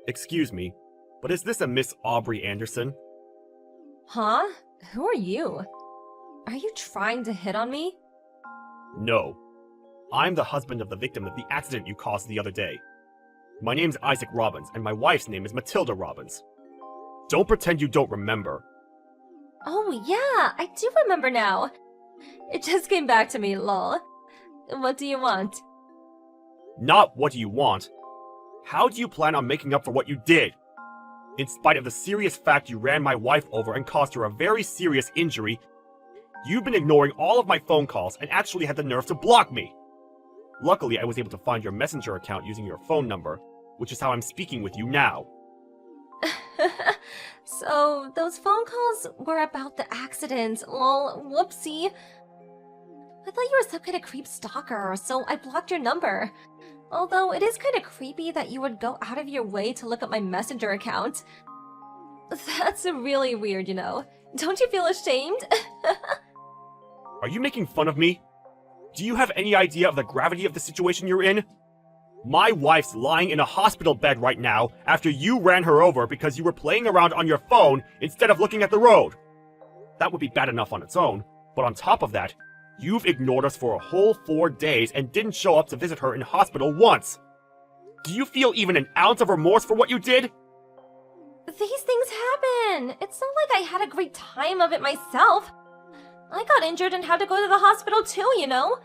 Excuse me, but is this a Miss Aubrey Anderson? Huh? Who are you? Are you trying to hit on me? No. I'm the husband of the victim of the accident you caused the other day. My name's Isaac Robbins, and my wife's name is Matilda Robbins. Don't pretend you don't remember. Oh yeah, I do remember now. It just came back to me, lol. What do you want? Not what do you want. How do you plan on making up for what you did? In spite of the serious fact you ran my wife over and caused her a very serious injury, you've been ignoring all of my phone calls and actually had the nerve to block me. Luckily, I was able to find your messenger account using your phone number, which is how I'm speaking with you now. So, those phone calls were about the accident, lol, whoopsie. I thought you were some kind of creep stalker, so I blocked your number. Although it is kind of creepy that you would go out of your way to look up my messenger account. That's really weird, you know. Don't you feel ashamed? Are you making fun of me? Do you have any idea of the gravity of the situation you're in? My wife's lying in a hospital bed right now after you ran her over because you were playing around on your phone instead of looking at the road. That would be bad enough on its own, but on top of that, you've ignored us for a whole 4 days and didn't show up to visit her in hospital once. Do you feel even an ounce of remorse for what you did? These things happen. It's not like I had a great time of it myself. I got injured and had to go to the hospital too, you know?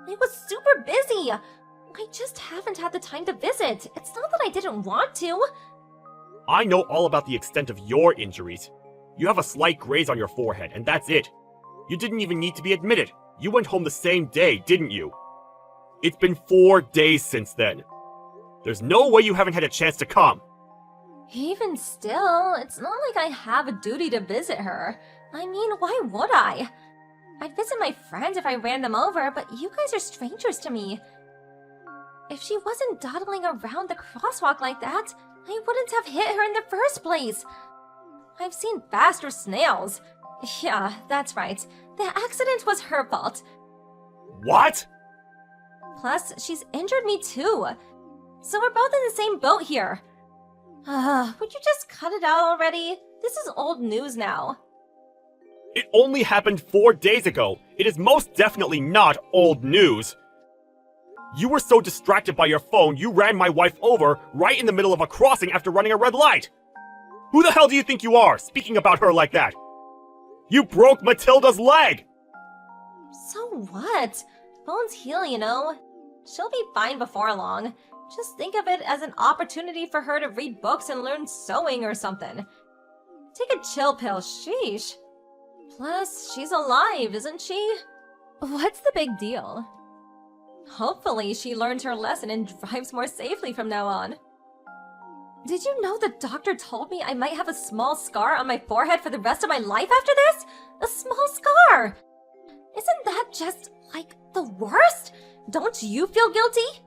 I was super busy. I just haven't had the time to visit. It's not that I didn't want to. I know all about the extent of your injuries. You have a slight graze on your forehead, and that's it. You didn't even need to be admitted. You went home the same day, didn't you? It's been 4 days since then. There's no way you haven't had a chance to come. Even still, it's not like I have a duty to visit her. I mean, why would I? I'd visit my friends if I ran them over, but you guys are strangers to me. If she wasn't dawdling around the crosswalk like that, I wouldn't have hit her in the first place. I've seen faster snails. Yeah, that's right. The accident was her fault. What? Plus, she's injured me too. So we're both in the same boat here. Would you just cut it out already? This is old news now. It only happened 4 days ago. It is most definitely not old news. You were so distracted by your phone, you ran my wife over right in the middle of a crossing after running a red light. Who the hell do you think you are, speaking about her like that? You broke Matilda's leg! So what? Phones heal, you know. She'll be fine before long. Just think of it as an opportunity for her to read books and learn sewing or something. Take a chill pill, sheesh. Plus, she's alive, isn't she? What's the big deal? Hopefully, she learned her lesson and drives more safely from now on. Did you know the doctor told me I might have a small scar on my forehead for the rest of my life after this? A small scar! Isn't that just, like, the worst? Don't you feel guilty?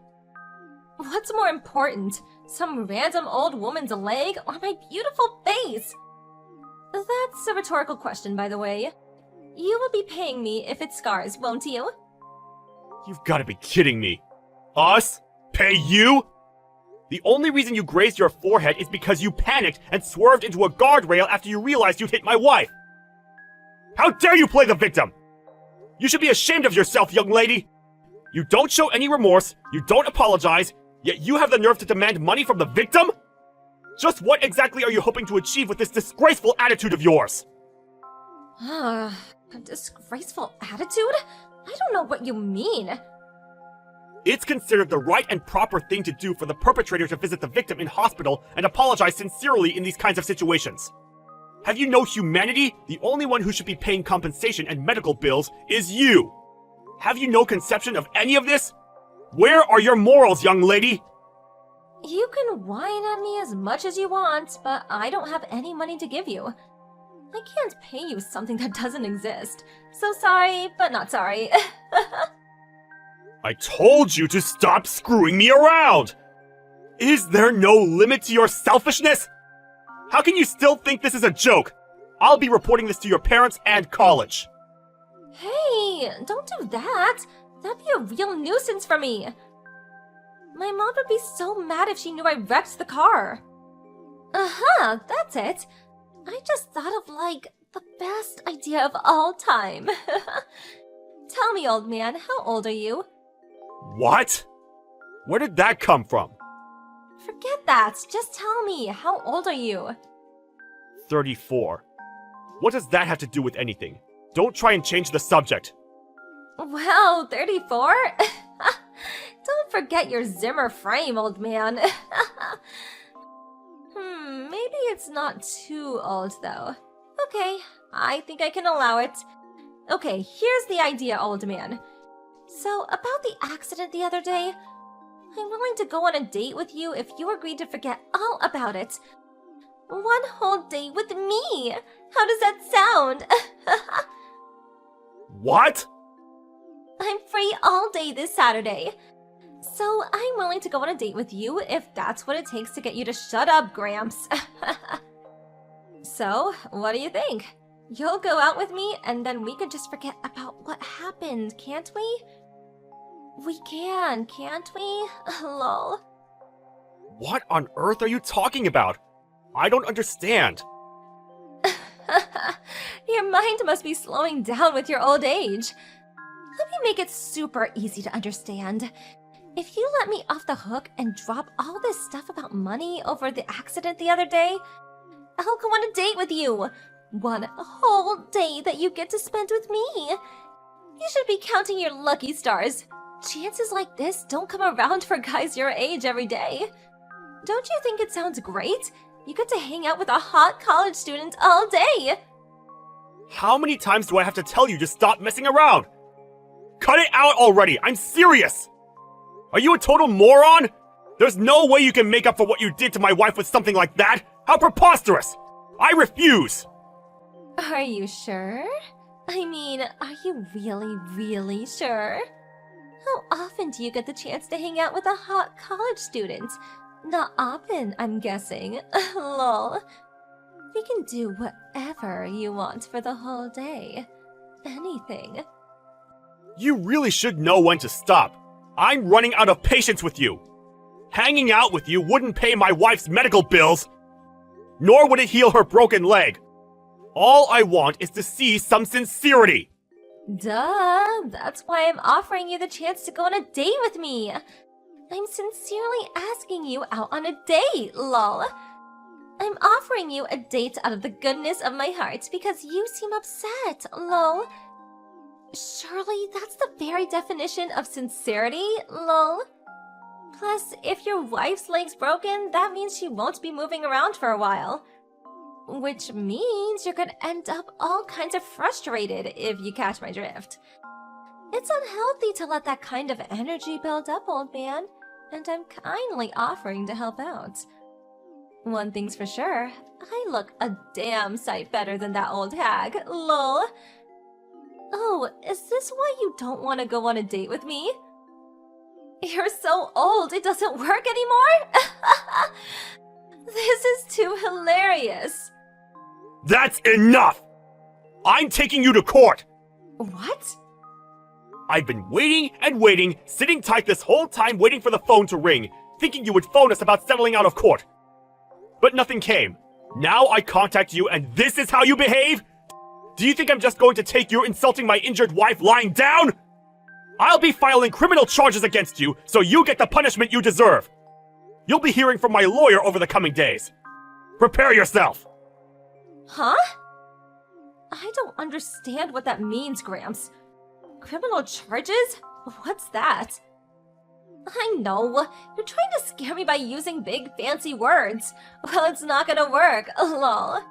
What's more important, some random old woman's leg or my beautiful face? That's a rhetorical question, by the way. You will be paying me if it scars, won't you? You've gotta be kidding me. Us? Pay you? The only reason you grazed your forehead is because you panicked and swerved into a guardrail after you realized you'd hit my wife. How dare you play the victim? You should be ashamed of yourself, young lady. You don't show any remorse, you don't apologize, yet you have the nerve to demand money from the victim? Just what exactly are you hoping to achieve with this disgraceful attitude of yours? A disgraceful attitude? I don't know what you mean. It's considered the right and proper thing to do for the perpetrator to visit the victim in hospital and apologize sincerely in these kinds of situations. Have you no humanity? The only one who should be paying compensation and medical bills is you. Have you no conception of any of this? Where are your morals, young lady? You can whine at me as much as you want, but I don't have any money to give you. I can't pay you something that doesn't exist. So sorry, but not sorry. I told you to stop screwing me around! Is there no limit to your selfishness? How can you still think this is a joke? I'll be reporting this to your parents and college. Hey, don't do that. That'd be a real nuisance for me. My mom would be so mad if she knew I wrecked the car. Uh-huh, that's it. I just thought of, like, the best idea of all time. Tell me, old man, how old are you? What? Where did that come from? Forget that. Just tell me, how old are you? 34. What does that have to do with anything? Don't try and change the subject. Wow, 34? Don't forget your Zimmer frame, old man. Maybe it's not too old, though. Okay, I think I can allow it. Okay, here's the idea, old man. So, about the accident the other day, I'm willing to go on a date with you if you agree to forget all about it. One whole date with me! How does that sound? What? I'm free all day this Saturday. So I'm willing to go on a date with you if that's what it takes to get you to shut up, Gramps. So, what do you think? You'll go out with me and then we can just forget about what happened, can't we? We can, can't we? Lol. What on earth are you talking about? I don't understand. Your mind must be slowing down with your old age. Let me make it super easy to understand. If you let me off the hook and drop all this stuff about money over the accident the other day, I'll go on a date with you. One whole day that you get to spend with me. You should be counting your lucky stars. Chances like this don't come around for guys your age every day. Don't you think it sounds great? You get to hang out with a hot college student all day. How many times do I have to tell you to stop messing around? Cut it out already! I'm serious! Are you a total moron? There's no way you can make up for what you did to my wife with something like that! How preposterous! I refuse! Are you sure? I mean, are you really sure? How often do you get the chance to hang out with a hot college student? Not often, I'm guessing. Lol. We can do whatever you want for the whole day. Anything. You really should know when to stop. I'm running out of patience with you. Hanging out with you wouldn't pay my wife's medical bills, nor would it heal her broken leg. All I want is to see some sincerity. Duh, that's why I'm offering you the chance to go on a date with me. I'm sincerely asking you out on a date, lol. I'm offering you a date out of the goodness of my heart because you seem upset, lol. Surely that's the very definition of sincerity, lol. Plus, if your wife's leg's broken, that means she won't be moving around for a while. Which means you're gonna end up all kinds of frustrated, if you catch my drift. It's unhealthy to let that kind of energy build up, old man, and I'm kindly offering to help out. One thing's for sure, I look a damn sight better than that old hag, lol. Oh, is this why you don't want to go on a date with me? You're so old, it doesn't work anymore? This is too hilarious. That's enough! I'm taking you to court! What? I've been waiting and waiting, sitting tight this whole time waiting for the phone to ring, thinking you would phone us about settling out of court. But nothing came. Now I contact you and this is how you behave? Do you think I'm just going to take your insulting my injured wife lying down? I'll be filing criminal charges against you so you get the punishment you deserve. You'll be hearing from my lawyer over the coming days. Prepare yourself! Huh? I don't understand what that means, Gramps. Criminal charges? What's that? I know. You're trying to scare me by using big fancy words. Well, it's not gonna work. Lol.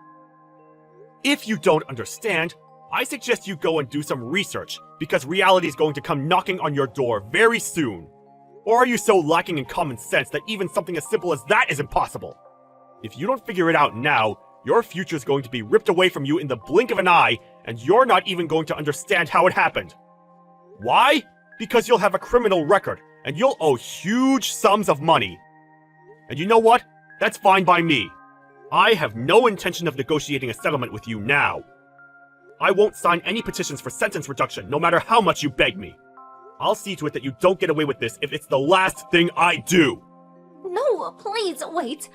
If you don't understand, I suggest you go and do some research, because reality is going to come knocking on your door very soon. Or are you so lacking in common sense that even something as simple as that is impossible? If you don't figure it out now, your future is going to be ripped away from you in the blink of an eye, and you're not even going to understand how it happened. Why? Because you'll have a criminal record, and you'll owe huge sums of money. And you know what? That's fine by me. I have no intention of negotiating a settlement with you now. I won't sign any petitions for sentence reduction, no matter how much you beg me. I'll see to it that you don't get away with this if it's the last thing I do. No, please, wait.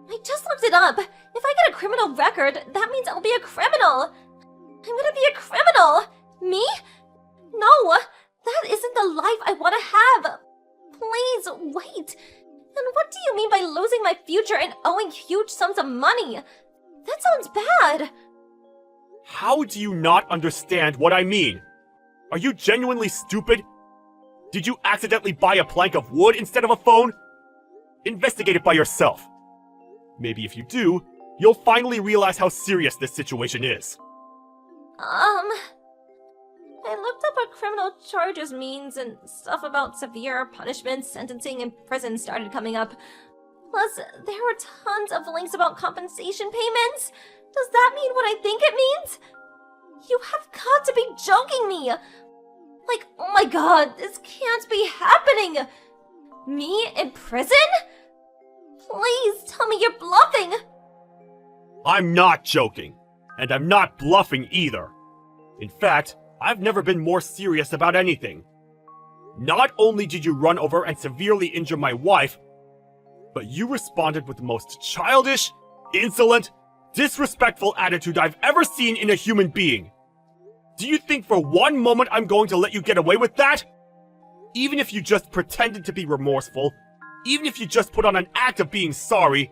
I just looked it up. If I get a criminal record, that means I'll be a criminal. I'm gonna be a criminal. Me? No, that isn't the life I want to have. Please, wait. And what do you mean by losing my future and owing huge sums of money? That sounds bad. How do you not understand what I mean? Are you genuinely stupid? Did you accidentally buy a plank of wood instead of a phone? Investigate it by yourself. Maybe if you do, you'll finally realize how serious this situation is. I looked up what criminal charges means and stuff about severe punishments, sentencing, and prison started coming up. Plus, there were tons of links about compensation payments. Does that mean what I think it means? You have got to be joking me! Like, oh my god, this can't be happening! Me in prison? Please tell me you're bluffing! I'm not joking, and I'm not bluffing either. In fact, I've never been more serious about anything. Not only did you run over and severely injure my wife, but you responded with the most childish, insolent, disrespectful attitude I've ever seen in a human being. Do you think for one moment I'm going to let you get away with that? Even if you just pretended to be remorseful, even if you just put on an act of being sorry,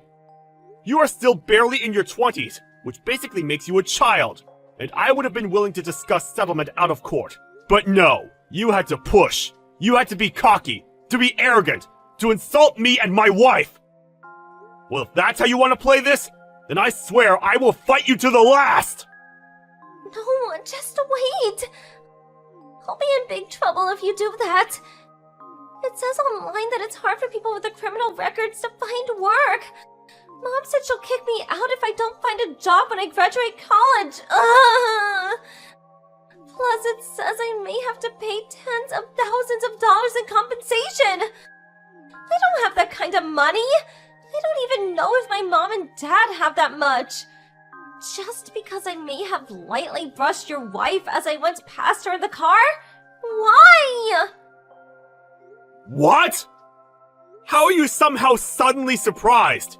you are still barely in your 20s, which basically makes you a child. And I would have been willing to discuss settlement out of court. But no, you had to push. You had to be cocky, to be arrogant, to insult me and my wife. Well, if that's how you want to play this, then I swear I will fight you to the last! No, just wait. I'll be in big trouble if you do that. It says online that it's hard for people with criminal records to find work. Mom said she'll kick me out if I don't find a job when I graduate college. Ugh. Plus, it says I may have to pay tens of thousands of dollars in compensation. I don't have that kind of money. I don't even know if my mom and dad have that much. Just because I may have lightly brushed your wife as I went past her in the car? Why? What? How are you somehow suddenly surprised?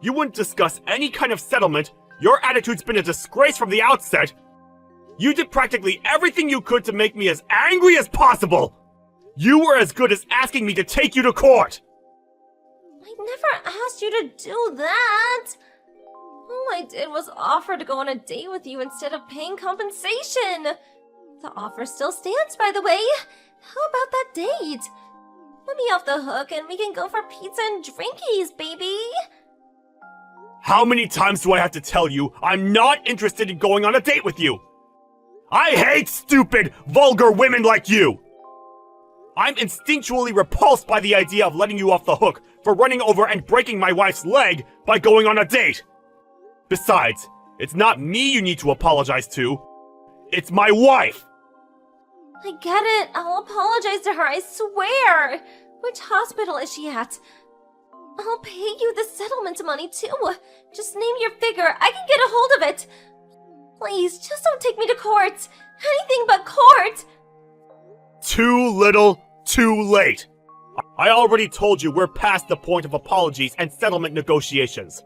You wouldn't discuss any kind of settlement. Your attitude's been a disgrace from the outset. You did practically everything you could to make me as angry as possible. You were as good as asking me to take you to court. I never asked you to do that. All I did was offer to go on a date with you instead of paying compensation. The offer still stands, by the way. How about that date? Let me off the hook and we can go for pizza and drinkies, baby. How many times do I have to tell you I'm not interested in going on a date with you? I hate stupid, vulgar women like you! I'm instinctually repulsed by the idea of letting you off the hook for running over and breaking my wife's leg by going on a date. Besides, it's not me you need to apologize to. It's my wife! I get it. I'll apologize to her, I swear. Which hospital is she at? I'll pay you the settlement money, too. Just name your figure. I can get a hold of it. Please, just don't take me to court. Anything but court. Too little, too late. I already told you we're past the point of apologies and settlement negotiations.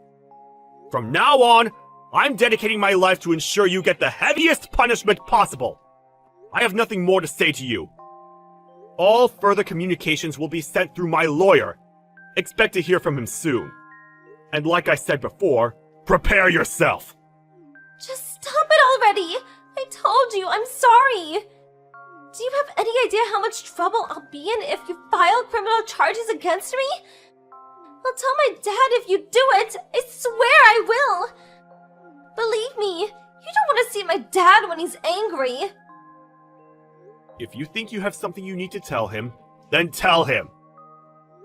From now on, I'm dedicating my life to ensure you get the heaviest punishment possible. I have nothing more to say to you. All further communications will be sent through my lawyer. Expect to hear from him soon. And like I said before, prepare yourself. Just stop it already. I told you, I'm sorry. Do you have any idea how much trouble I'll be in if you file criminal charges against me? I'll tell my dad if you do it. I swear I will. Believe me, you don't want to see my dad when he's angry. If you think you have something you need to tell him, then tell him.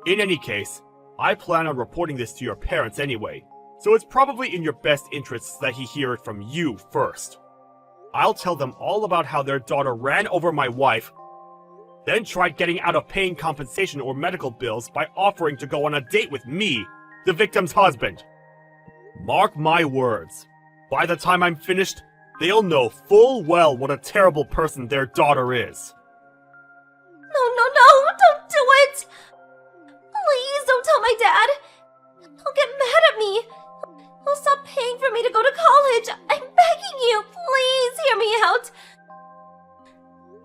In any case, I plan on reporting this to your parents anyway, so it's probably in your best interests that he hear it from you first. I'll tell them all about how their daughter ran over my wife, then tried getting out of paying compensation or medical bills by offering to go on a date with me, the victim's husband. Mark my words, by the time I'm finished, they'll know full well what a terrible person their daughter is. No, don't do it! Please don't tell my dad! I'll get mad stop paying for me to go to college. I'm begging you, please hear me out.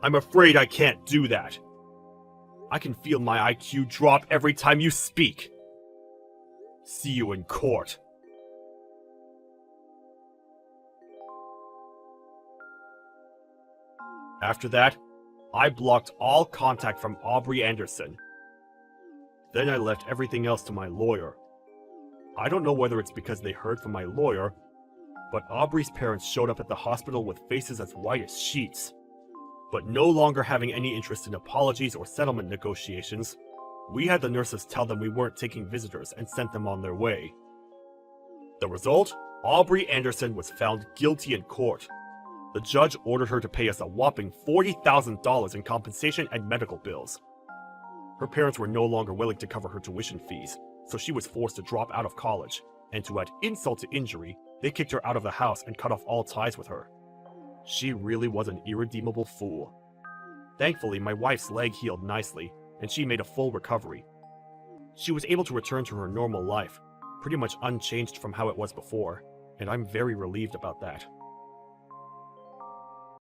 I'm afraid I can't do that. I can feel my IQ drop every time you speak. See you in court. After that, I blocked all contact from Aubrey Anderson. Then I left everything else to my lawyer. I don't know whether it's because they heard from my lawyer, but Aubrey's parents showed up at the hospital with faces as white as sheets. But no longer having any interest in apologies or settlement negotiations, we had the nurses tell them we weren't taking visitors and sent them on their way. The result? Aubrey Anderson was found guilty in court. The judge ordered her to pay us a whopping $40,000 in compensation and medical bills. Her parents were no longer willing to cover her tuition fees, so she was forced to drop out of college, and to add insult to injury, they kicked her out of the house and cut off all ties with her. She really was an irredeemable fool. Thankfully, my wife's leg healed nicely, and she made a full recovery. She was able to return to her normal life, pretty much unchanged from how it was before, and I'm very relieved about that.